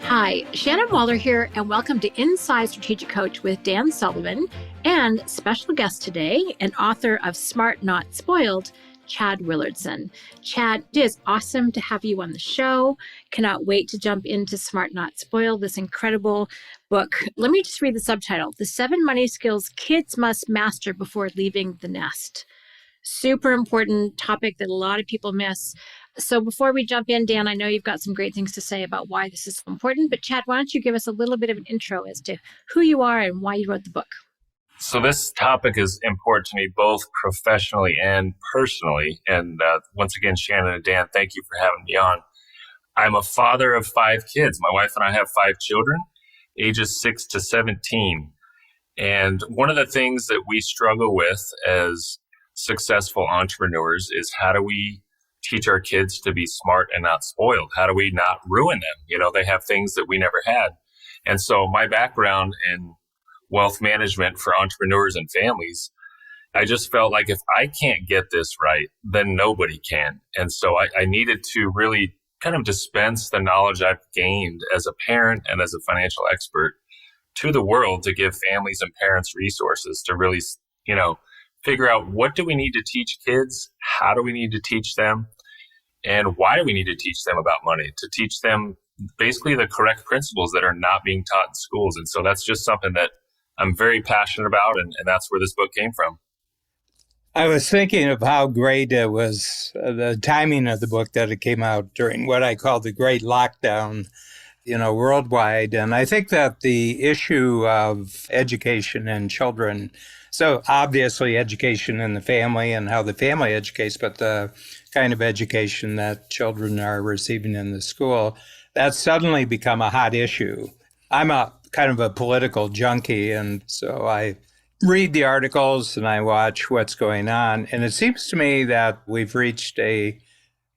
Hi, Shannon Waller here, and welcome to Inside Strategic Coach with Dan Sullivan and special guest today, and author of Smart Not Spoiled, Chad Willardson. Chad, it is awesome to have you on the show. Cannot wait to jump into Smart Not Spoiled, this incredible book. Let me just read the subtitle: The 7 Money Skills Kids Must Master Before Leaving the Nest. Super important topic that a lot of people miss. So before we jump in, Dan, I know you've got some great things to say about why this is so important, but Chad, why don't you give us a little bit of an intro as to who you are and why you wrote the book? So this topic is important to me both professionally and personally. And once again, Shannon and Dan, thank you for having me on. I'm a father of 5 kids. My wife and I have 5 children, ages 6 to 17. And one of the things that we struggle with as successful entrepreneurs is how do we teach our kids to be smart and not spoiled? How do we not ruin them? You know, they have things that we never had. And so my background in wealth management for entrepreneurs and families, I just felt like if I can't get this right, then nobody can. And so I needed to really kind of dispense the knowledge I've gained as a parent and as a financial expert to the world to give families and parents resources to really, figure out what do we need to teach kids? How do we need to teach them? And why do we need to teach them about money? To teach them basically the correct principles that are not being taught in schools. And so that's just something that I'm very passionate about. And that's where this book came from. I was thinking of how great it was, the timing of the book, that it came out during what I call the Great Lockdown, worldwide. And I think that the issue of education and children, so obviously education in the family and how the family educates, but the kind of education that children are receiving in the school, that's suddenly become a hot issue. I'm a kind of a political junkie, and so I read the articles and I watch what's going on. And it seems to me that we've reached a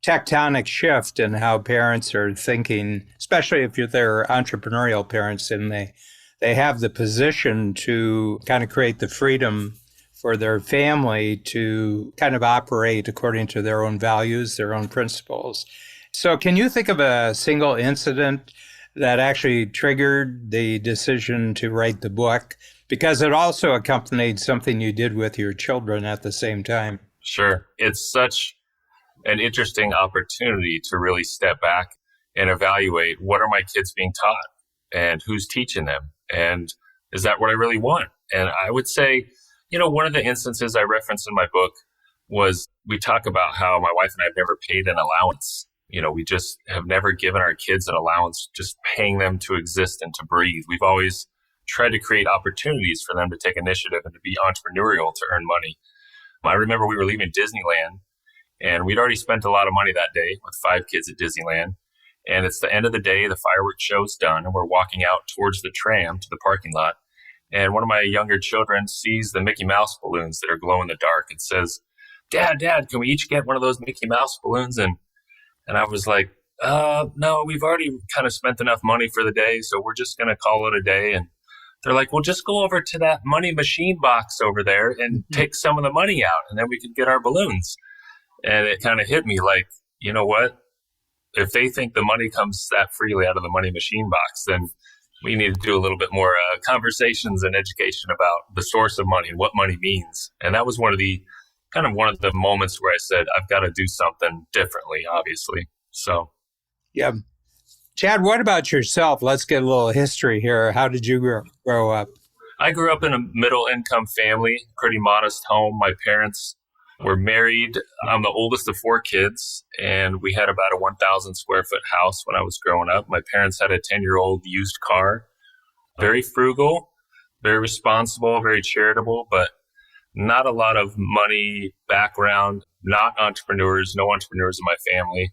tectonic shift in how parents are thinking, especially if they're entrepreneurial parents and they have the position to kind of create the freedom for their family to kind of operate according to their own values, their own principles. So can you think of a single incident that actually triggered the decision to write the book? Because it also accompanied something you did with your children at the same time. Sure. It's such an interesting opportunity to really step back and evaluate what are my kids being taught and who's teaching them, and is that what I really want? And I would say, one of the instances I referenced in my book was we talk about how my wife and I have never paid an allowance. We just have never given our kids an allowance, just paying them to exist and to breathe. We've always tried to create opportunities for them to take initiative and to be entrepreneurial, to earn money. I remember we were leaving Disneyland, and we'd already spent a lot of money that day with 5 kids at Disneyland. And it's the end of the day, the fireworks show's done, and we're walking out towards the tram to the parking lot. And one of my younger children sees the Mickey Mouse balloons that are glow in the dark and says, Dad, can we each get one of those Mickey Mouse balloons? And I was like, no, we've already kind of spent enough money for the day, so we're just going to call it a day. And they're like, well, just go over to that money machine box over there and take some of the money out, and then we can get our balloons. And it kind of hit me like, you know what? If they think the money comes that freely out of the money machine box, then we need to do a little bit more conversations and education about the source of money and what money means. And that was one of the moments where I said, I've got to do something differently, obviously. So, yeah. Chad, what about yourself? Let's get a little history here. How did you grow up? I grew up in a middle income family, pretty modest home. My parents were married. I'm the oldest of 4 kids, and we had about a 1,000 square foot house when I was growing up. My parents had a 10-year-old used car, very frugal, very responsible, very charitable, but not a lot of money background, not entrepreneurs, no entrepreneurs in my family.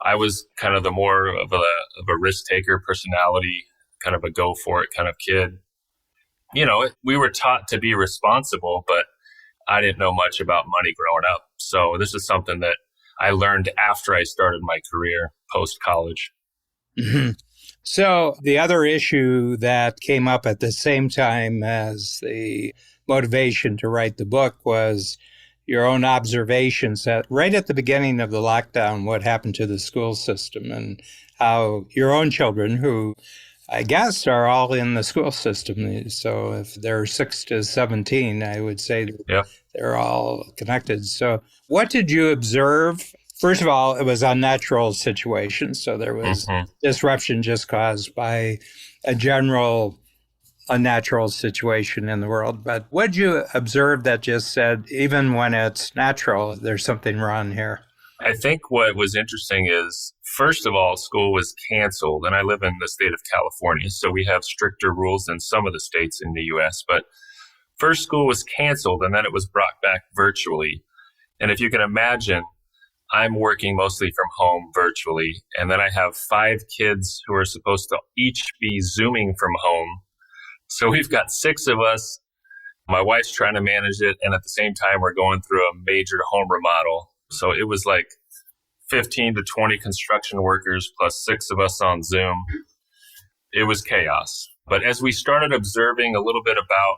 I was kind of the more of a risk taker personality, kind of a go for it kind of kid. We were taught to be responsible, but I didn't know much about money growing up. So this is something that I learned after I started my career post-college. Mm-hmm. So the other issue that came up at the same time as the motivation to write the book was your own observations that right at the beginning of the lockdown, what happened to the school system and how your own children, who I guess are all in the school system. So if they're 6 to 17, I would say Yeah. they're all connected. So what did you observe? First of all, it was unnatural situations. So there was disruption just caused by a general unnatural situation in the world. But what did you observe that just said, even when it's natural, there's something wrong here? I think what was interesting is, first of all, school was canceled. And I live in the state of California, so we have stricter rules than some of the states in the U.S. But first, school was canceled, and then it was brought back virtually. And if you can imagine, I'm working mostly from home virtually, and then I have 5 kids who are supposed to each be Zooming from home. So we've got 6 of us. My wife's trying to manage it, and at the same time, we're going through a major home remodel. So it was like 15 to 20 construction workers plus 6 of us on Zoom. It was chaos. But as we started observing a little bit about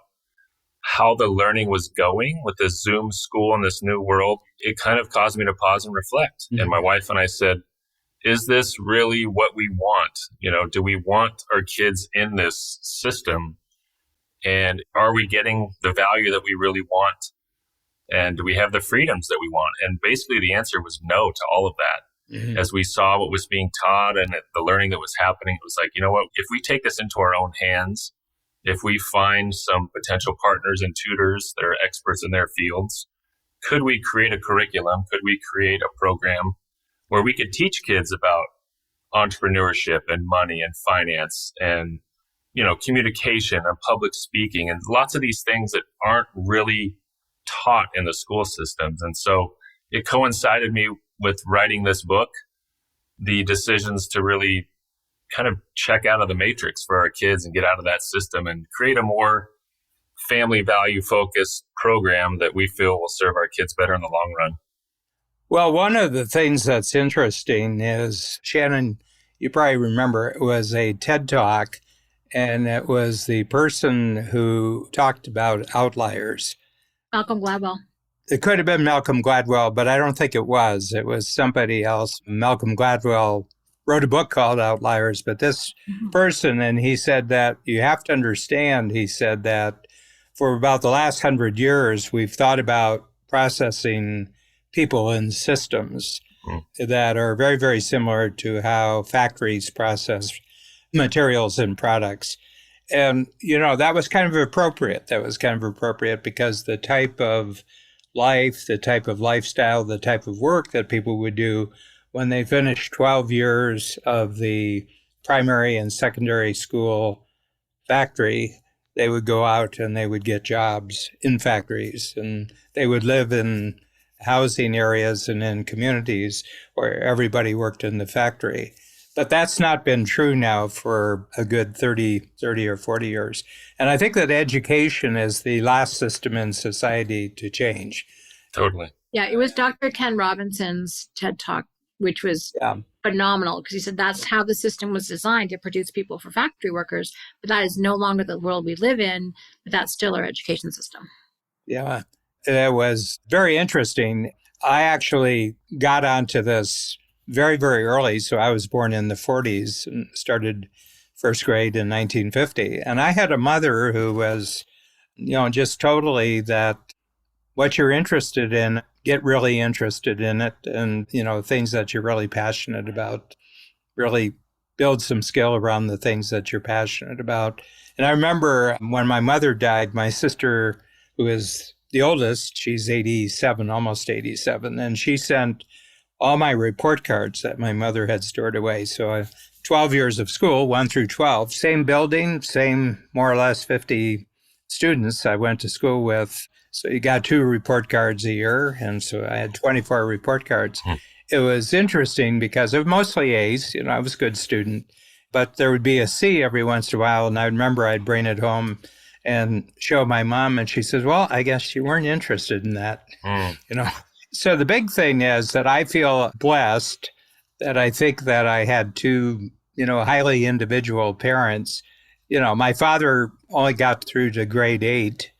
how the learning was going with this Zoom school in this new world, it kind of caused me to pause and reflect. And my wife and I said, is this really what we want? Do we want our kids in this system? And are we getting the value that we really want? And do we have the freedoms that we want? And basically the answer was no to all of that. As we saw what was being taught and the learning that was happening, it was like, you know what, if we take this into our own hands, if we find some potential partners and tutors that are experts in their fields, could we create a curriculum? Could we create a program where we could teach kids about entrepreneurship and money and finance and, communication and public speaking and lots of these things that aren't really taught in the school systems? And so it coincided me with writing this book, the decisions to really kind of check out of the matrix for our kids and get out of that system and create a more family value focused program that we feel will serve our kids better in the long run. Well, one of the things that's interesting is, Shannon, you probably remember, it was a TED Talk, and it was the person who talked about outliers. Malcolm Gladwell. It could have been Malcolm Gladwell, but I don't think it was. It was somebody else. Malcolm Gladwell wrote a book called Outliers, but this person, and he said that you have to understand, he said that for about the last 100 years, we've thought about processing people in systems that are very, very similar to how factories process materials and products. And, that was kind of appropriate. That was kind of appropriate because the type of life, the type of lifestyle, the type of work that people would do when they finished 12 years of the primary and secondary school factory, they would go out and they would get jobs in factories, and they would live in housing areas and in communities where everybody worked in the factory. But that's not been true now for a good 30 or 40 years. And I think that education is the last system in society to change. Totally. Yeah, it was Dr. Ken Robinson's TED Talk, which was phenomenal, because he said that's how the system was designed to produce people for factory workers. But that is no longer the world we live in, but that's still our education system. Yeah, it was very interesting. I actually got onto this very, very early. So I was born in the 40s and started first grade in 1950. And I had a mother who was, just totally that what you're interested in, get really interested in it. And, things that you're really passionate about, really build some skill around the things that you're passionate about. And I remember when my mother died, my sister, who is the oldest, she's 87, almost 87, and she sent all my report cards that my mother had stored away. So 12 years of school, 1 through 12, same building, same more or less 50 students I went to school with. So you got 2 report cards a year. And so I had 24 report cards. It was interesting because of mostly A's. I was a good student, but there would be a C every once in a while. And I remember I'd bring it home and show my mom. And she says, well, I guess you weren't interested in that, So the big thing is that I feel blessed that I think that I had 2, highly individual parents. My father only got through to grade 8,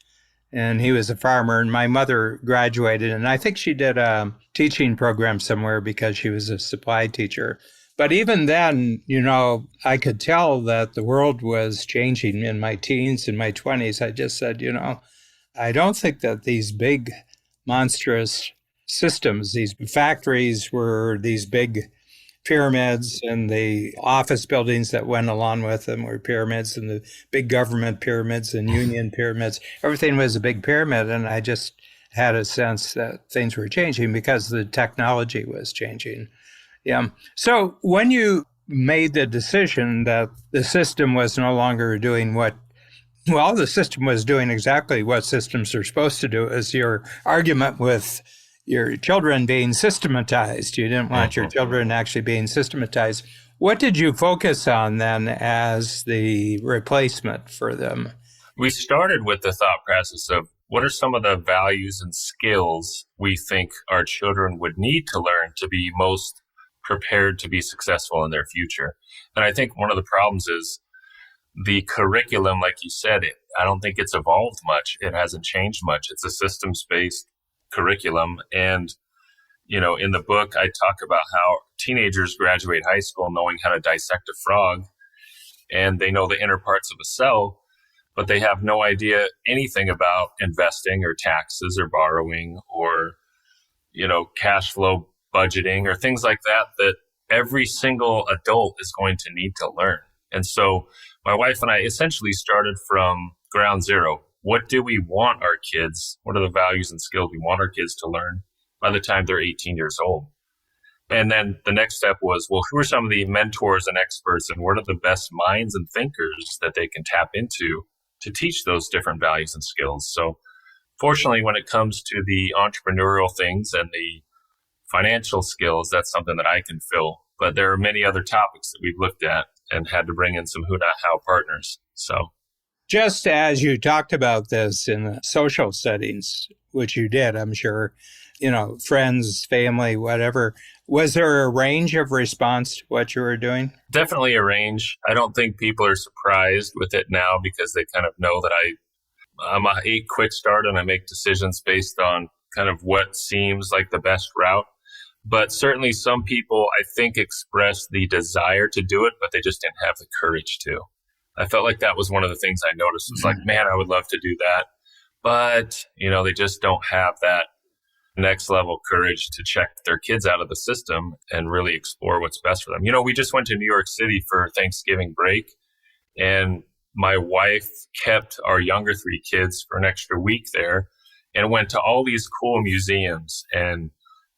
and he was a farmer. And my mother graduated, and I think she did a teaching program somewhere because she was a supply teacher. But even then, I could tell that the world was changing in my teens and my 20s. I just said, I don't think that these big, monstrous systems, these factories were these big pyramids, and the office buildings that went along with them were pyramids, and the big government pyramids and union pyramids. Everything was a big pyramid, and I just had a sense that things were changing because the technology was changing. Yeah. So when you made the decision that the system was no longer doing the system was doing exactly what systems are supposed to do, is your argument with your children being systematized. You didn't want your children actually being systematized. What did you focus on then as the replacement for them? We started with the thought process of what are some of the values and skills we think our children would need to learn to be most prepared to be successful in their future. And I think one of the problems is the curriculum, like you said, I don't think it's evolved much. It hasn't changed much. It's a systems-based curriculum. And, in the book, I talk about how teenagers graduate high school knowing how to dissect a frog, and they know the inner parts of a cell, but they have no idea anything about investing or taxes or borrowing or, cash flow budgeting or things like that every single adult is going to need to learn. And so my wife and I essentially started from ground zero. What do we want our kids? What are the values and skills we want our kids to learn by the time they're 18 years old? And then the next step was, who are some of the mentors and experts, and what are the best minds and thinkers that they can tap into to teach those different values and skills? So fortunately, when it comes to the entrepreneurial things and the financial skills, that's something that I can fill. But there are many other topics that we've looked at and had to bring in some who, not how partners. So just as you talked about this in social settings, which you did, I'm sure, friends, family, whatever, was there a range of response to what you were doing? Definitely a range. I don't think people are surprised with it now because they kind of know that I'm a quick start and I make decisions based on kind of what seems like the best route. But certainly some people, I think, expressed the desire to do it, but they just didn't have the courage to. I felt like that was one of the things I noticed. It was like, man, I would love to do that. But, they just don't have that next level courage to check their kids out of the system and really explore what's best for them. We just went to New York City for Thanksgiving break, and my wife kept our younger 3 kids for an extra week there and went to all these cool museums and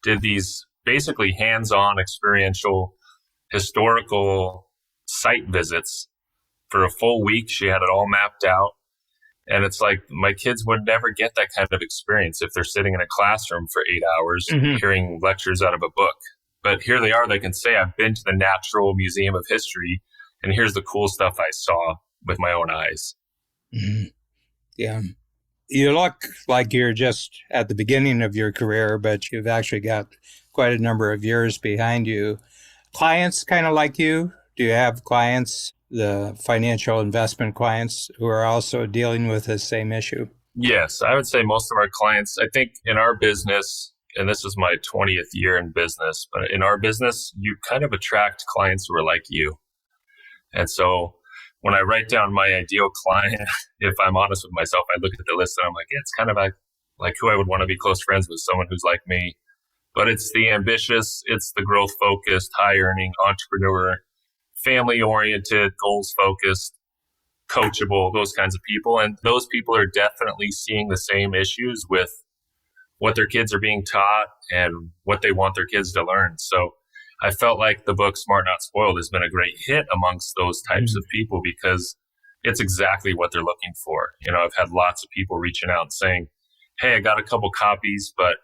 did these basically hands-on experiential historical site visits for a full week. She had it all mapped out. And it's like my kids would never get that kind of experience if they're sitting in a classroom for 8 hours hearing lectures out of a book. But here they are. They can say, I've been to the Natural Museum of History, and here's the cool stuff I saw with my own eyes. Mm-hmm. Yeah. You look like you're just at the beginning of your career, but you've actually got quite a number of years behind you. Clients kind of like you? Do you have clients, the financial investment clients, who are also dealing with the same issue? Yes, I would say most of our clients, I think in our business, and this is my 20th year in business, but in our business, you kind of attract clients who are like you. And so when I write down my ideal client, if I'm honest with myself, I look at the list and I'm like, yeah, it's kind of like who I would want to be close friends with, someone who's like me. But it's the ambitious, it's the growth-focused, high-earning entrepreneur, family-oriented, goals-focused, coachable, those kinds of people. And those people are definitely seeing the same issues with what their kids are being taught and what they want their kids to learn. So I felt like the book Smart Not Spoiled has been a great hit amongst those types of people because it's exactly what they're looking for. I've had lots of people reaching out and saying, hey, I got a couple copies, but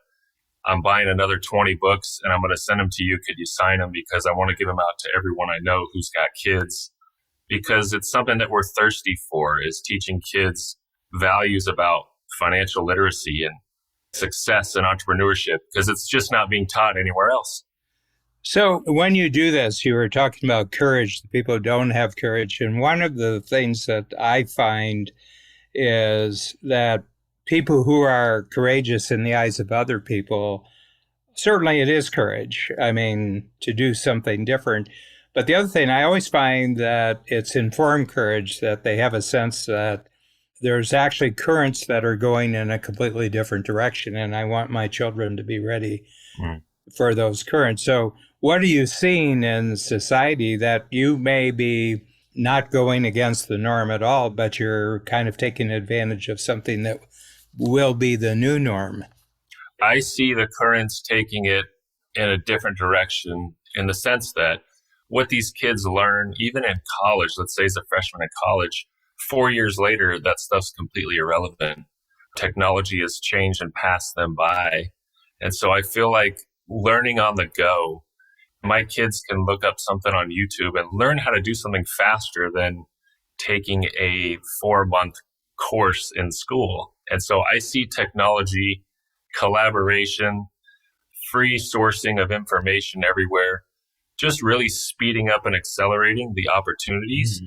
I'm buying another 20 books and I'm going to send them to you. Could you sign them? Because I want to give them out to everyone I know who's got kids, because it's something that we're thirsty for, is teaching kids values about financial literacy and success and entrepreneurship, because it's just not being taught anywhere else. So when you do this, you were talking about courage, people don't have courage. And one of the things that I find is that people who are courageous in the eyes of other people, certainly it is courage. I mean, to do something different. But the other thing, I always find that it's informed courage, that they have a sense that there's actually currents that are going in a completely different direction. And I want my children to be ready for those currents. So what are you seeing in society that you may be not going against the norm at all, but you're kind of taking advantage of something that will be the new norm? I see the currents taking it in a different direction, in the sense that what these kids learn, even in college, let's say as a freshman in college, 4 years later, that stuff's completely irrelevant. Technology has changed and passed them by. And so I feel like learning on the go, my kids can look up something on YouTube and learn how to do something faster than taking a 4-month course in school. And so I see technology, collaboration, free sourcing of information everywhere, just really speeding up and accelerating the opportunities.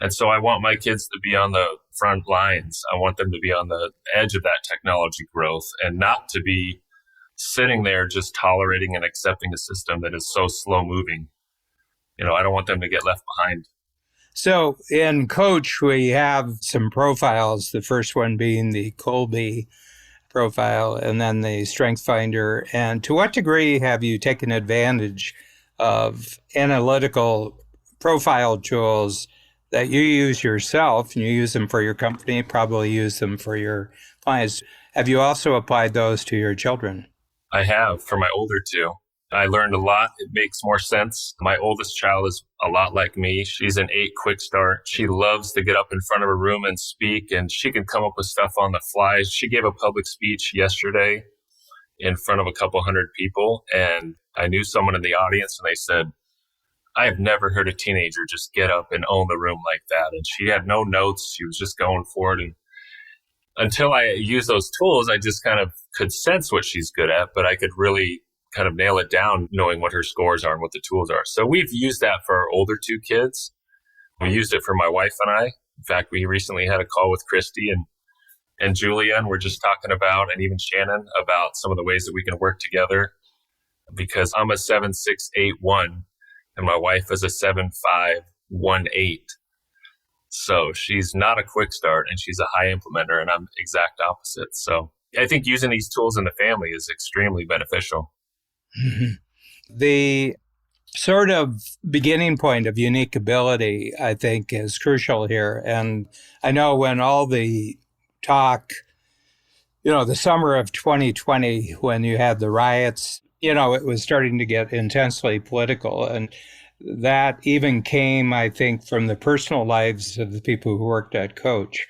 And so I want my kids to be on the front lines. I want them to be on the edge of that technology growth and not to be sitting there just tolerating and accepting a system that is so slow moving. I don't want them to get left behind. So in Coach, we have some profiles, the first one being the Colby profile and then the Strength Finder. And to what degree have you taken advantage of analytical profile tools that you use yourself, and you use them for your company, probably use them for your clients? Have you also applied those to your children? I have, for my older two. I learned a lot. It makes more sense. My oldest child is a lot like me. She's an 8 quick start. She loves to get up in front of a room and speak, and she can come up with stuff on the fly. She gave a public speech yesterday in front of a couple hundred people, and I knew someone in the audience, and they said, I have never heard a teenager just get up and own the room like that. And she had no notes. She was just going for it. And until I used those tools, I just kind of could sense what she's good at, but I could really kind of nail it down knowing what her scores are and what the tools are. So we've used that for our older 2 kids. We used it for my wife and I. In fact, we recently had a call with Christy and Julia, and we're just talking about, and even Shannon, about some of the ways that we can work together, because I'm a 7.681 and my wife is a 7.518. So she's not a quick start and she's a high implementer, and I'm exact opposite. So I think using these tools in the family is extremely beneficial. The sort of beginning point of unique ability, I think, is crucial here. And I know when all the talk, the summer of 2020, when you had the riots, it was starting to get intensely political. And that even came, I think, from the personal lives of the people who worked at Coach.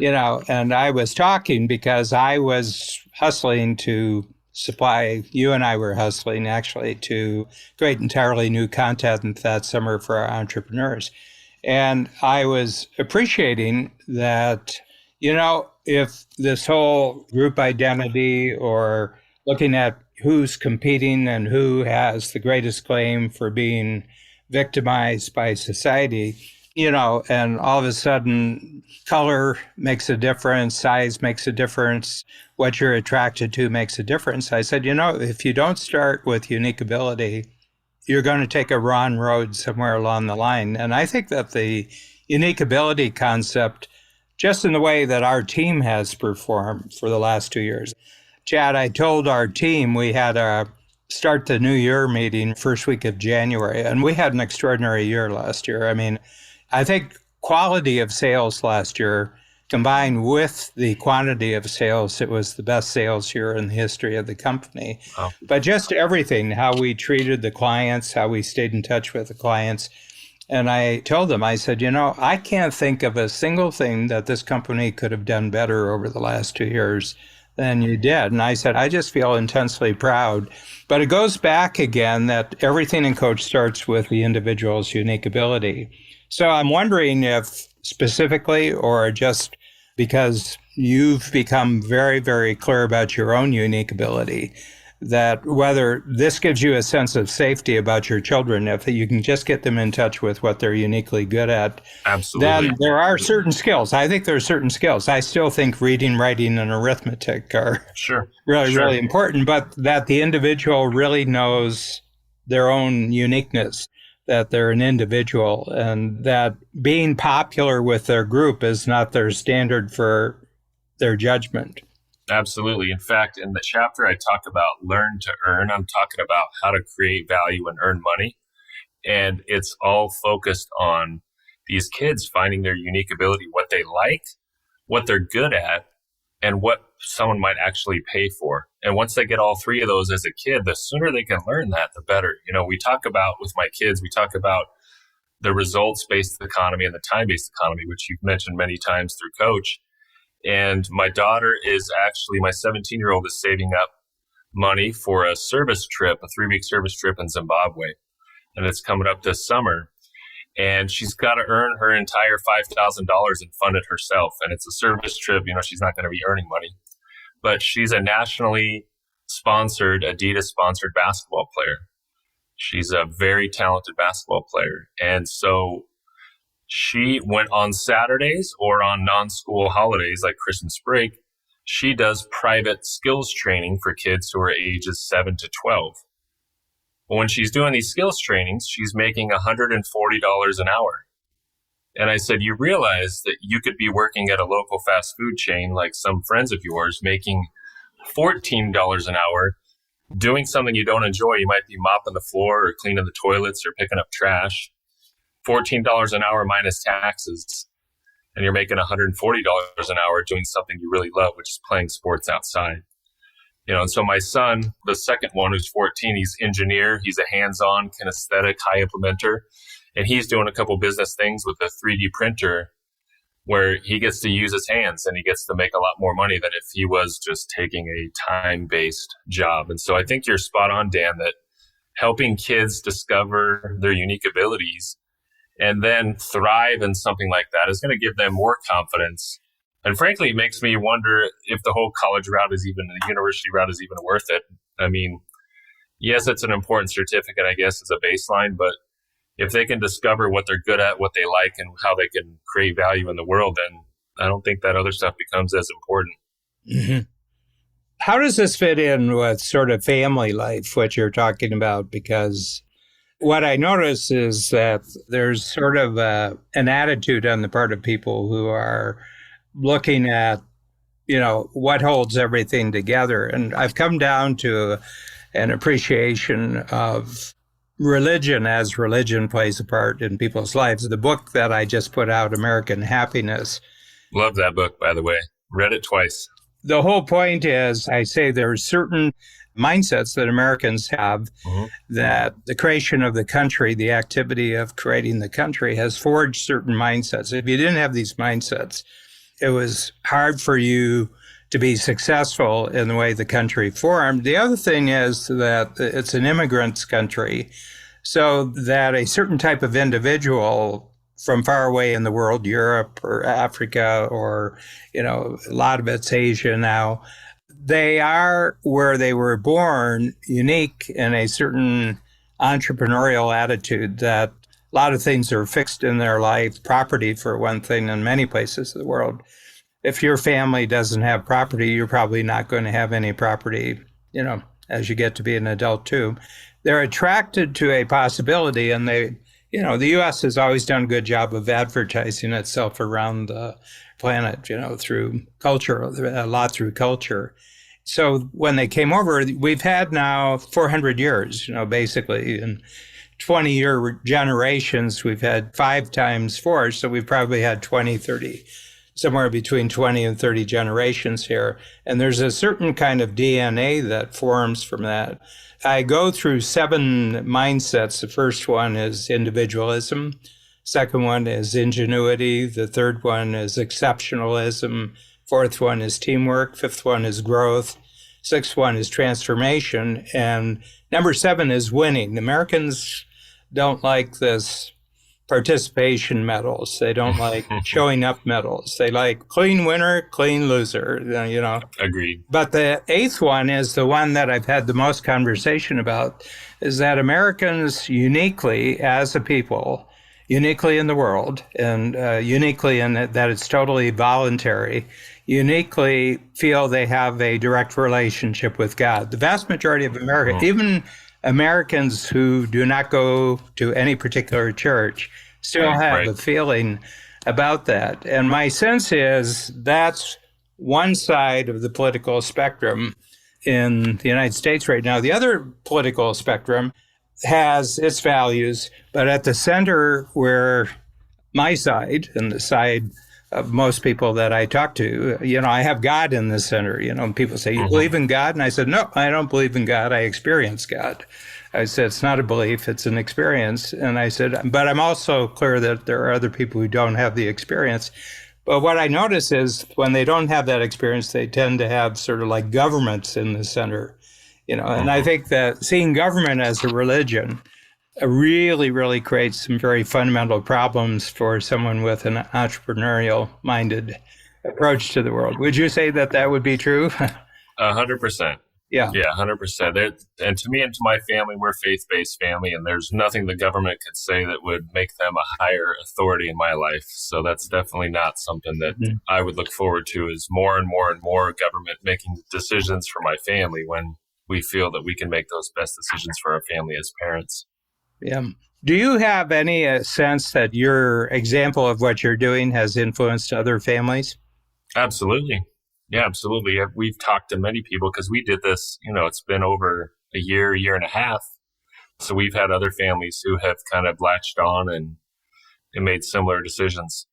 And I was talking because I was hustling to supply, you and I were hustling actually to create entirely new content that summer for our entrepreneurs. And I was appreciating that, if this whole group identity or looking at who's competing and who has the greatest claim for being victimized by society, and all of a sudden color makes a difference, size makes a difference, what you're attracted to makes a difference. I said, if you don't start with unique ability, you're going to take a wrong road somewhere along the line. And I think that the unique ability concept, just in the way that our team has performed for the last 2 years. Chad, I told our team we had a start the new year meeting first week of January, and we had an extraordinary year last year. I mean, I think quality of sales last year combined with the quantity of sales, it was the best sales year in the history of the company. Wow. But just everything, how we treated the clients, how we stayed in touch with the clients. And I told them, I said, I can't think of a single thing that this company could have done better over the last 2 years than you did. And I said, I just feel intensely proud. But it goes back again that everything in Coach starts with the individual's unique ability. So I'm wondering if specifically, or just because you've become very, very clear about your own unique ability, that whether this gives you a sense of safety about your children, if you can just get them in touch with what they're uniquely good at, Absolutely. then there are certain skills. I think there are certain skills. I still think reading, writing, and arithmetic are really important, but that the individual really knows their own uniqueness, that they're an individual, and that being popular with their group is not their standard for their judgment. Absolutely. In fact, in the chapter I talk about learn to earn, I'm talking about how to create value and earn money. And it's all focused on these kids finding their unique ability, what they like, what they're good at, and what someone might actually pay for. And once they get all three of those as a kid, the sooner they can learn that, the better. You know, we talk about with my kids, we talk about the results-based economy and the time-based economy, which you've mentioned many times through Coach. And my daughter is actually, my 17-year-old is saving up money for a service trip, a 3-week service trip in Zimbabwe. And it's coming up this summer. And she's got to earn her entire $5,000 and fund it herself. And it's a service trip. You know, she's not going to be earning money. But she's a nationally sponsored, Adidas-sponsored basketball player. She's a very talented basketball player. And so she went on Saturdays or on non-school holidays like Christmas break. She does private skills training for kids who are ages 7 to 12. But when she's doing these skills trainings, she's making $140 an hour. And I said, you realize that you could be working at a local fast food chain like some friends of yours making $14 an hour, doing something you don't enjoy. You might be mopping the floor or cleaning the toilets or picking up trash. $14 an hour minus taxes, and you're making $140 an hour doing something you really love, which is playing sports outside. You know, and so my son, the second one who's 14, he's engineer. He's a hands-on, kinesthetic, high implementer, and he's doing a couple business things with a 3D printer where he gets to use his hands and he gets to make a lot more money than if he was just taking a time-based job. And so I think you're spot on, Dan, that helping kids discover their unique abilities and then thrive in something like that is going to give them more confidence. And frankly, it makes me wonder if the whole college route is even, the university route is even worth it. I mean, yes, it's an important certificate, I guess, as a baseline, but if they can discover what they're good at, what they like, and how they can create value in the world, then I don't think that other stuff becomes as important. Mm-hmm. How does this fit in with sort of family life, what you're talking about? Because what I notice is that there's sort of an attitude on the part of people who are looking at, you know, what holds everything together. And I've come down to an appreciation of religion as religion plays a part in people's lives. The book that I just put out, American Happiness. Love that book, by the way. Read it twice. The whole point is, I say there are certain mindsets that Americans have, that the creation of the country, the activity of creating the country has forged certain mindsets. If you didn't have these mindsets, it was hard for you to be successful in the way the country formed. The other thing is that it's an immigrant's country, so that a certain type of individual from far away in the world, Europe or Africa, or, you know, a lot of it's Asia now, they are, where they were born, unique in a certain entrepreneurial attitude, that a lot of things are fixed in their life, property for one thing, in many places of the world. If your family doesn't have property, you're probably not going to have any property, you know, as you get to be an adult too. They're attracted to a possibility, and they, you know, the U.S. has always done a good job of advertising itself around the planet, you know, through culture, a lot through culture. So when they came over, we've had now 400 years, you know, basically, in 20-year generations, we've had 5 times 4, so we've probably had 20, 30, somewhere between 20 and 30 generations here. And there's a certain kind of DNA that forms from that. I go through 7 mindsets. The first one is individualism. Second one is ingenuity. The third one is exceptionalism. Fourth one is teamwork. Fifth one is growth. Sixth one is transformation. And number 7 is winning. Americans don't like this participation medals. They don't like showing up medals. They like clean winner, clean loser, you know. Agreed. But the eighth one is the one that I've had the most conversation about, is that Americans uniquely as a people, uniquely in the world, and uniquely in that it's totally voluntary, uniquely feel they have a direct relationship with God. The vast majority of America, even Americans who do not go to any particular church, still have a feeling about that. And my sense is that's one side of the political spectrum in the United States right now. The other political spectrum has its values, but at the center, where my side and the side of most people that I talk to, you know, I have God in the center. You know, and people say, you believe in God? And I said, no, I don't believe in God. I experience God. I said, it's not a belief, it's an experience. And I said, but I'm also clear that there are other people who don't have the experience. But what I notice is when they don't have that experience, they tend to have sort of like governments in the center, you know. And I think that seeing government as a religion really, really creates some very fundamental problems for someone with an entrepreneurial-minded approach to the world. Would you say that that would be true? 100%. Yeah. Yeah, 100%. And to me and to my family, we're a faith-based family, and there's nothing the government could say that would make them a higher authority in my life. So that's definitely not something that I would look forward to, is more and more and more government making decisions for my family when we feel that we can make those best decisions for our family as parents. Yeah. Do you have any sense that your example of what you're doing has influenced other families? Absolutely. Yeah, absolutely. We've talked to many people because we did this, you know, it's been over a year and a half. So we've had other families who have kind of latched on and made similar decisions.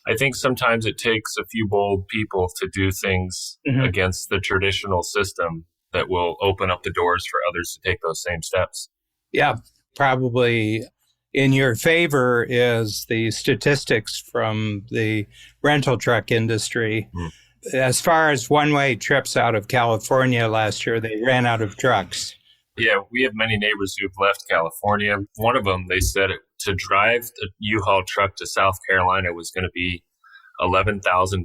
I think sometimes it takes a few bold people to do things against the traditional system that will open up the doors for others to take those same steps. Yeah, probably in your favor is the statistics from the rental truck industry. As far as one-way trips out of California last year, they ran out of trucks. Yeah, we have many neighbors who've left California. One of them, they said to drive a U-Haul truck to South Carolina was going to be $11,000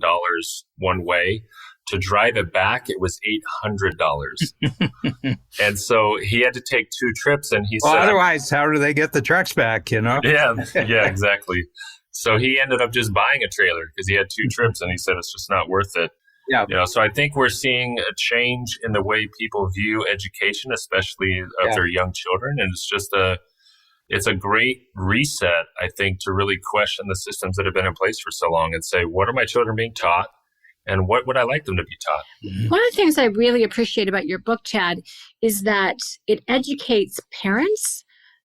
one way. To drive it back, it was $800. And so he had to take 2 trips, and he said... Well, otherwise, how do they get the trucks back, you know? Yeah, exactly. So he ended up just buying a trailer because he had 2 trips, and he said it's just not worth it. Yeah. You know, so I think we're seeing a change in the way people view education, especially of their young children. And it's a great reset, I think, to really question the systems that have been in place for so long and say, what are my children being taught? And what would I like them to be taught? One of the things I really appreciate about your book, Chad, is that it educates parents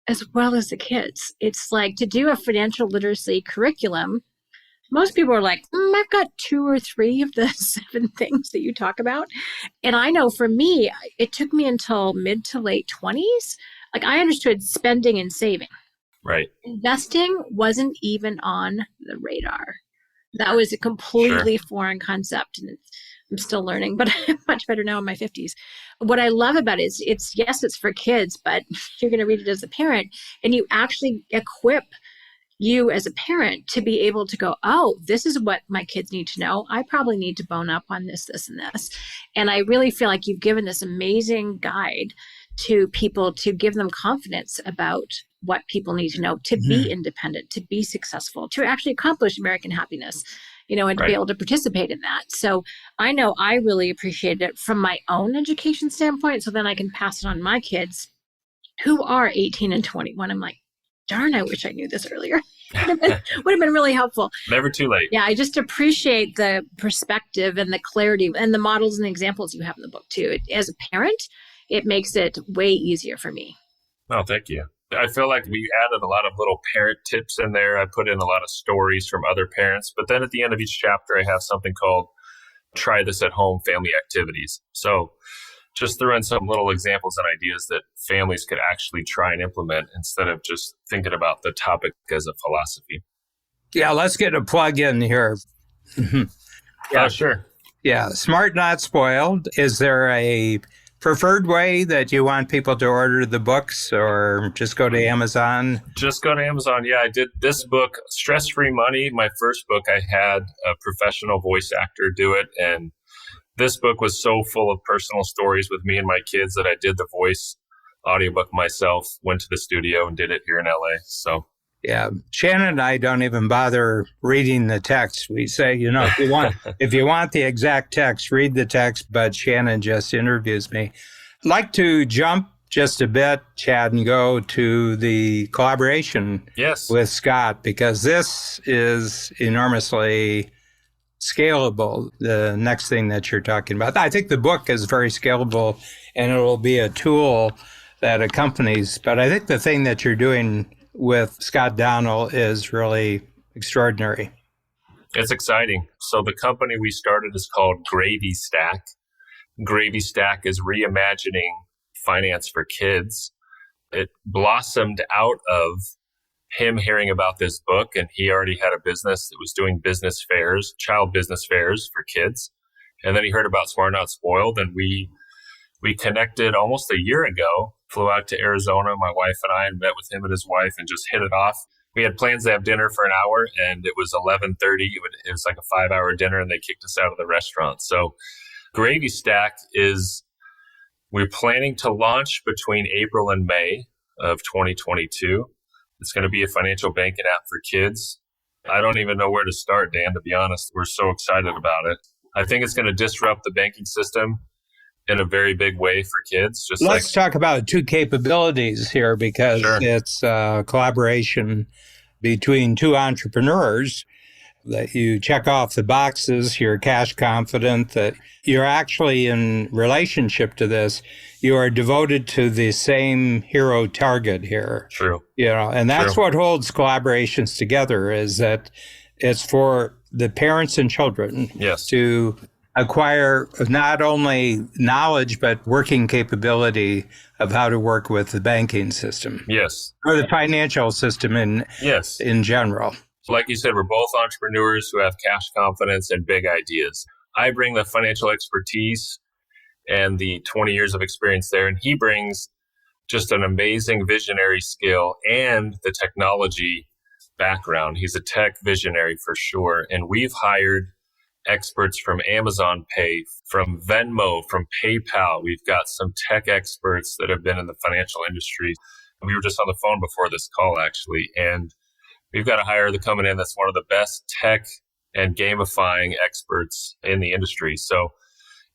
as well as the kids. It's like to do a financial literacy curriculum. Most people are like, I've got 2 or 3 of the 7 things that you talk about. And I know for me, it took me until mid to late 20s. Like I understood spending and saving. Right. Investing wasn't even on the radar. That was a completely foreign concept. And I'm still learning, but I'm much better now in my 50s. What I love about it is it's for kids, but you're going to read it as a parent, and you actually equip you as a parent to be able to go, oh, this is what my kids need to know. I probably need to bone up on this, this, and this. And I really feel like you've given this amazing guide to people to give them confidence about what people need to know to be independent, to be successful, to actually accomplish American happiness, you know, and to be able to participate in that. So I know I really appreciated it from my own education standpoint. So then I can pass it on to my kids who are 18 and 21. I'm like, darn, I wish I knew this earlier. would have been really helpful. Never too late. Yeah, I just appreciate the perspective and the clarity and the models and the examples you have in the book too. As a parent, it makes it way easier for me. Oh, thank you. I feel like we added a lot of little parent tips in there. I put in a lot of stories from other parents. But then at the end of each chapter, I have something called Try This at Home Family Activities. So just throw in some little examples and ideas that families could actually try and implement instead of just thinking about the topic as a philosophy. Yeah, let's get a plug in here. Yeah, sure. Yeah, Smart Not Spoiled. Is there a preferred way that you want people to order the books, or just go to Amazon? Just go to Amazon. Yeah, I did this book, Stress-Free Money. My first book, I had a professional voice actor do it. And this book was so full of personal stories with me and my kids that I did the voice audiobook myself, went to the studio and did it here in LA. So yeah, Shannon and I don't even bother reading the text. We say, if you want the exact text, read the text, but Shannon just interviews me. I'd like to jump just a bit, Chad, and go to the collaboration with Scott, because this is enormously scalable, the next thing that you're talking about. I think the book is very scalable, and it will be a tool that accompanies, but I think the thing that you're doing with Scott Donnell is really extraordinary. It's exciting. So the company we started is called Gravy Stack. Gravy Stack is reimagining finance for kids. It blossomed out of him hearing about this book, and he already had a business that was doing business fairs, child business fairs for kids. And then he heard about Smart Not Spoiled, and we connected almost a year ago, flew out to Arizona, my wife and I, and met with him and his wife and just hit it off. We had plans to have dinner for an hour, and it was 11:30. It was like a 5-hour dinner, and they kicked us out of the restaurant. So Gravy Stack we're planning to launch between April and May of 2022. It's going to be a financial banking app for kids. I don't even know where to start, Dan, to be honest. We're so excited about it. I think it's going to disrupt the banking system in a very big way for kids. Let's talk about two capabilities here, because it's a collaboration between two entrepreneurs, that you check off the boxes, you're cash confident, that you're actually in relationship to this. You are devoted to the same hero target here. True. And that's what holds collaborations together, is that it's for the parents and children to acquire not only knowledge, but working capability of how to work with the banking system. Yes. Or the financial system in general. Like you said, we're both entrepreneurs who have cash confidence and big ideas. I bring the financial expertise and the 20 years of experience there, and he brings just an amazing visionary skill and the technology background. He's a tech visionary for sure. And we've hired experts from Amazon Pay, from Venmo, from PayPal. We've got some tech experts that have been in the financial industry. We were just on the phone before this call, actually, and we've got a hire that's coming in that's one of the best tech and gamifying experts in the industry. So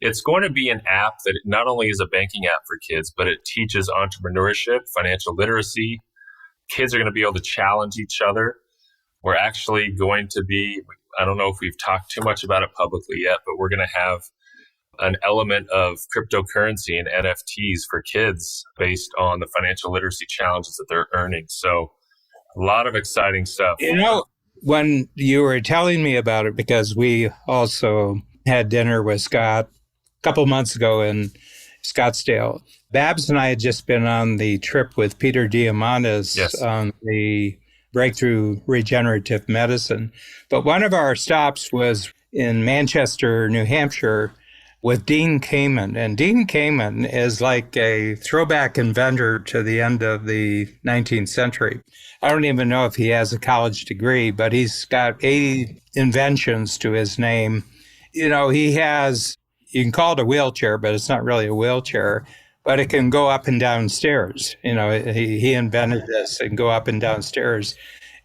it's going to be an app that not only is a banking app for kids, but it teaches entrepreneurship, financial literacy. Kids are going to be able to challenge each other. We're actually going to be, I don't know if we've talked too much about it publicly yet, but we're going to have an element of cryptocurrency and NFTs for kids based on the financial literacy challenges that they're earning. So a lot of exciting stuff. When you were telling me about it, because we also had dinner with Scott a couple months ago in Scottsdale, Babs and I had just been on the trip with Peter Diamandis on the Breakthrough Regenerative Medicine. But one of our stops was in Manchester, New Hampshire, with Dean Kamen. And Dean Kamen is like a throwback inventor to the end of the 19th century. I don't even know if he has a college degree, but he's got 80 inventions to his name. He has, you can call it a wheelchair, but it's not really a wheelchair, but it can go up and down stairs. He invented this and go up and down stairs.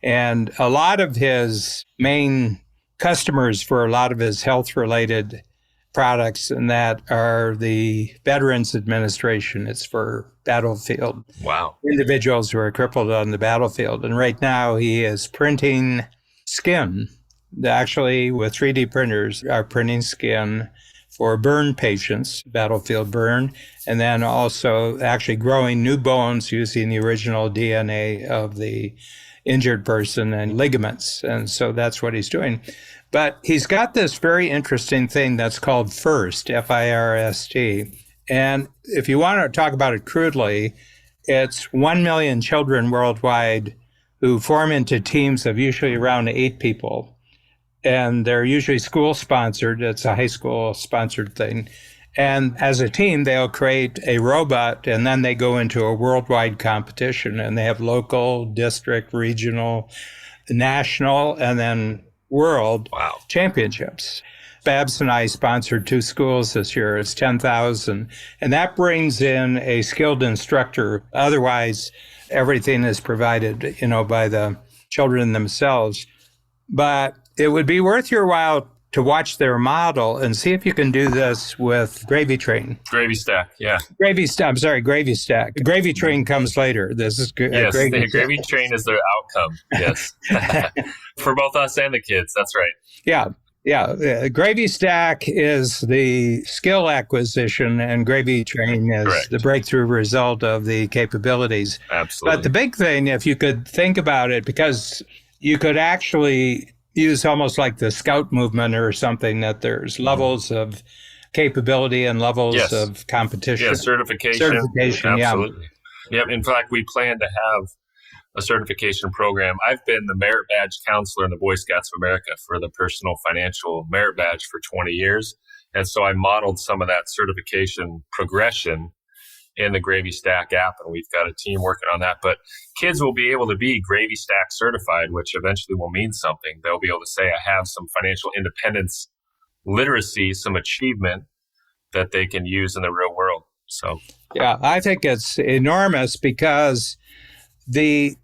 And a lot of his main customers for a lot of his health-related products and that are the Veterans Administration. It's for battlefield. Wow. Individuals who are crippled on the battlefield. And right now he is printing skin. Actually, with 3D printers, are printing skin for burn patients, battlefield burn, and then also actually growing new bones using the original DNA of the injured person and ligaments. And so that's what he's doing. But he's got this very interesting thing that's called FIRST, F-I-R-S-T. And if you want to talk about it crudely, it's 1 million children worldwide who form into teams of usually around 8 people. And they're usually school-sponsored. It's a high school-sponsored thing. And as a team, they'll create a robot, and then they go into a worldwide competition, and they have local, district, regional, national, and then world championships. Babs and I sponsored 2 schools this year. It's 10,000. And that brings in a skilled instructor. Otherwise, everything is provided, by the children themselves. But it would be worth your while to watch their model and see if you can do this with Gravy Train. Gravy Stack, yeah. Gravy Stack. Gravy Train comes later. This is yes, Gravy Gravy Train is their outcome, yes. For both us and the kids, that's right. Yeah. Gravy Stack is the skill acquisition, and Gravy Train is the breakthrough result of the capabilities. Absolutely. But the big thing, if you could think about it, because you could actually use almost like the Scout movement or something, that there's levels of capability and levels of competition. Yeah, certification. Absolutely. Yep. In fact, we plan to have a certification program. I've been the merit badge counselor in the Boy Scouts of America for the personal financial merit badge for 20 years. And so I modeled some of that certification progression in the Gravy Stack app, and we've got a team working on that. But kids will be able to be Gravy Stack certified, which eventually will mean something. They'll be able to say, I have some financial independence literacy, some achievement that they can use in the real world. So, yeah, I think it's enormous, because the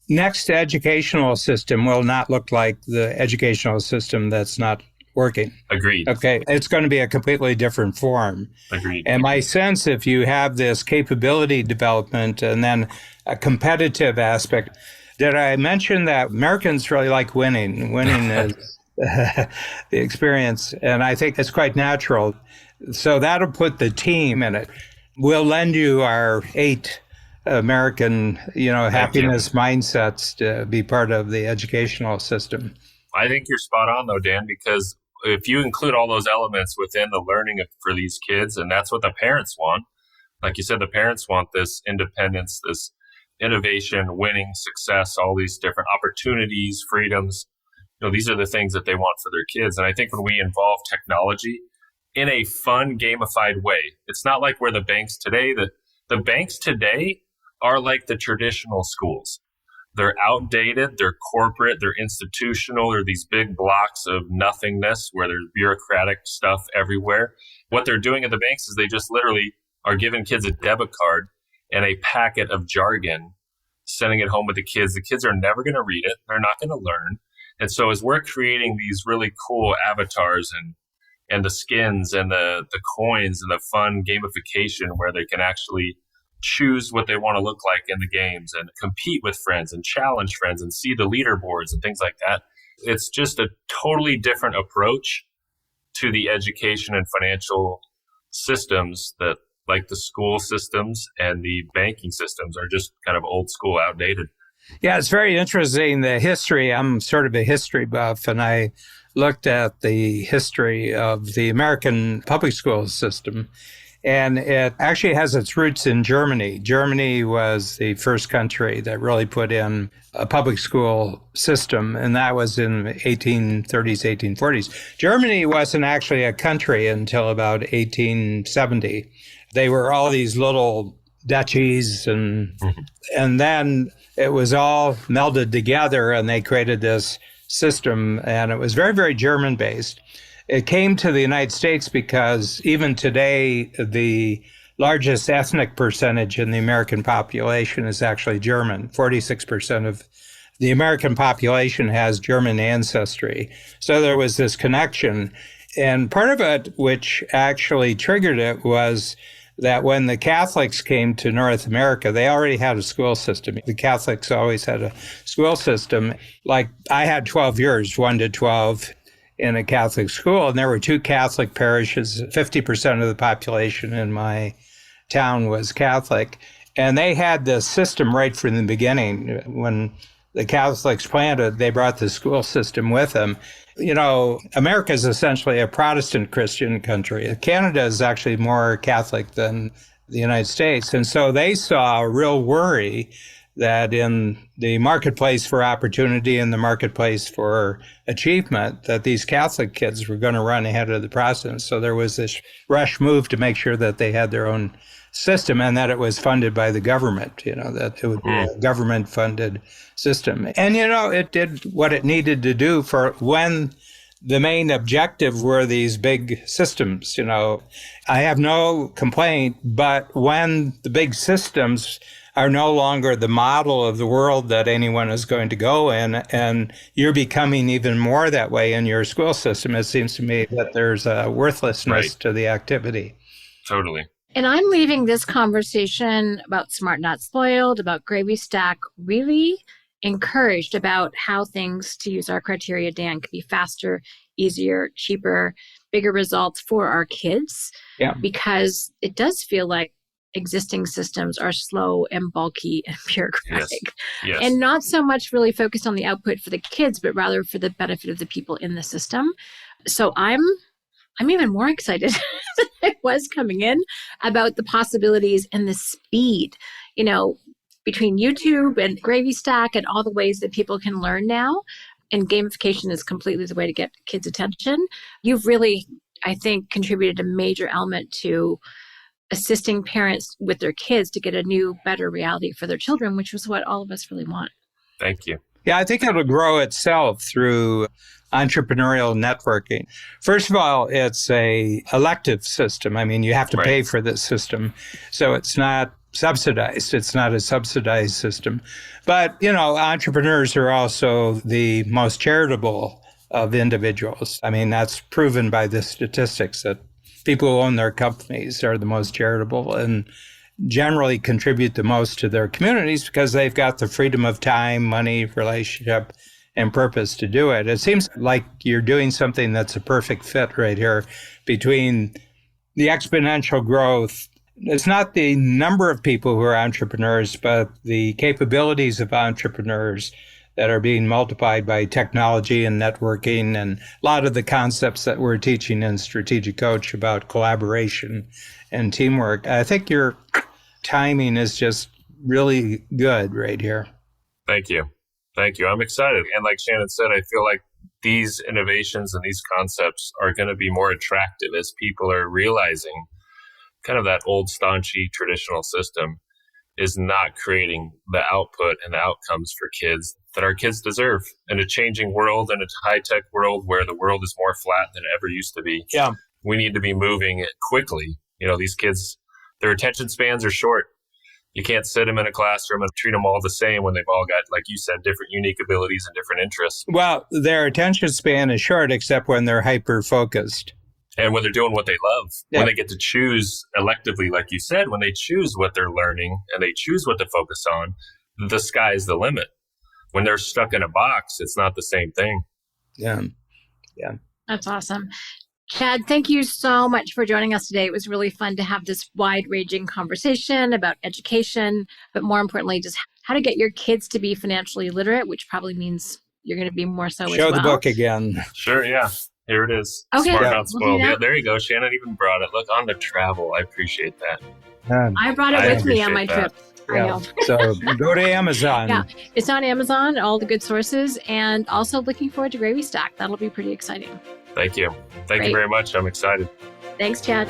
next educational system will not look like the educational system that's not working. Agreed. Okay. It's going to be a completely different form. Agreed. And my sense, if you have this capability development and then a competitive aspect, did I mention that Americans really like winning? Winning is the experience. And I think it's quite natural. So that'll put the team in it. We'll lend you our 8 American, happiness mindsets to be part of the educational system. I think you're spot on, though, Dan, because if you include all those elements within the learning for these kids, and that's what the parents want, like you said, the parents want this independence, this innovation, winning, success, all these different opportunities, freedoms. These are the things that they want for their kids. And I think when we involve technology in a fun, gamified way, it's not like we're the banks today. The banks today are like the traditional schools. They're outdated, they're corporate, they're institutional, they're these big blocks of nothingness where there's bureaucratic stuff everywhere. What they're doing at the banks is they just literally are giving kids a debit card and a packet of jargon, sending it home with the kids. The kids are never going to read it. They're not going to learn. And so as we're creating these really cool avatars and the skins and the coins and the fun gamification where they can actually choose what they want to look like in the games and compete with friends and challenge friends and see the leaderboards and things like that. It's just a totally different approach to the education and financial systems that, like the school systems and the banking systems, are just kind of old school, outdated. Yeah, it's very interesting, the history. I'm sort of a history buff, and I looked at the history of the American public school system. And it actually has its roots in Germany. Germany was the first country that really put in a public school system, and that was in 1830s, 1840s. Germany wasn't actually a country until about 1870. They were all these little duchies, and then it was all melded together, and they created this system, and it was very, very German-based. It came to the United States because even today, the largest ethnic percentage in the American population is actually German. 46% of the American population has German ancestry. So there was this connection. And part of it, which actually triggered it, was that when the Catholics came to North America, they already had a school system. The Catholics always had a school system. Like I had 12 years, 1 to 12, in a Catholic school, and there were 2 Catholic parishes. 50% of the population in my town was Catholic. And they had this system right from the beginning. When the Catholics planted, they brought the school system with them. America is essentially a Protestant Christian country. Canada is actually more Catholic than the United States. And so they saw a real worry that in the marketplace for opportunity and the marketplace for achievement, that these Catholic kids were going to run ahead of the Protestants. So there was this rush move to make sure that they had their own system and that it was funded by the government, that it would be a government-funded system. And, it did what it needed to do for when the main objective were these big systems. I have no complaint, but when the big systems are no longer the model of the world that anyone is going to go in, and you're becoming even more that way in your school system, it seems to me that there's a worthlessness to the activity. Totally. And I'm leaving this conversation about Smart Not Spoiled, about Gravy Stack, really encouraged about how things, to use our criteria, Dan, could be faster, easier, cheaper, bigger results for our kids. Yeah. Because it does feel like existing systems are slow and bulky and bureaucratic. Yes. And not so much really focused on the output for the kids, but rather for the benefit of the people in the system. So I'm even more excited than I was coming in about the possibilities and the speed, between YouTube and Gravy Stack and all the ways that people can learn now. And gamification is completely the way to get kids' attention. You've really, I think, contributed a major element to assisting parents with their kids to get a new, better reality for their children, which is what all of us really want. Thank you. Yeah, I think it'll grow itself through entrepreneurial networking. First of all, it's a elective system. I mean, you have to pay for this system. So it's not subsidized. It's not a subsidized system. But, entrepreneurs are also the most charitable of individuals. I mean, that's proven by the statistics that people who own their companies are the most charitable and generally contribute the most to their communities because they've got the freedom of time, money, relationship, and purpose to do it. It seems like you're doing something that's a perfect fit right here between the exponential growth. It's not the number of people who are entrepreneurs, but the capabilities of entrepreneurs that are being multiplied by technology and networking and a lot of the concepts that we're teaching in Strategic Coach about collaboration and teamwork. I think your timing is just really good right here. Thank you. I'm excited. And like Shannon said, I feel like these innovations and these concepts are going to be more attractive as people are realizing kind of that old staunchy traditional system is not creating the output and the outcomes for kids that our kids deserve in a changing world and a high-tech world where the world is more flat than it ever used to be. Yeah. We need to be moving it quickly. These kids, their attention spans are short. You can't sit them in a classroom and treat them all the same when they've all got, like you said, different unique abilities and different interests. Well, their attention span is short except when they're hyper-focused. And when they're doing what they love, when they get to choose electively, like you said, when they choose what they're learning and they choose what to focus on, the sky's the limit. When they're stuck in a box, it's not the same thing. Yeah. That's awesome. Chad, thank you so much for joining us today. It was really fun to have this wide-ranging conversation about education, but more importantly, just how to get your kids to be financially literate, which probably means you're going to be more so as well. Show the book again. Sure, yeah. Here it is. Okay. Smart Not Spoiled. We'll Yeah, there you go. Shannon even brought it. Look, on the travel. I appreciate that. I brought it with me on my trip. Yeah. I know. So go to Amazon. Yeah, it's on Amazon, all the good sources, and also looking forward to Gravy Stack. That'll be pretty exciting. Thank you. Thank you very much. I'm excited. Thanks, Chad.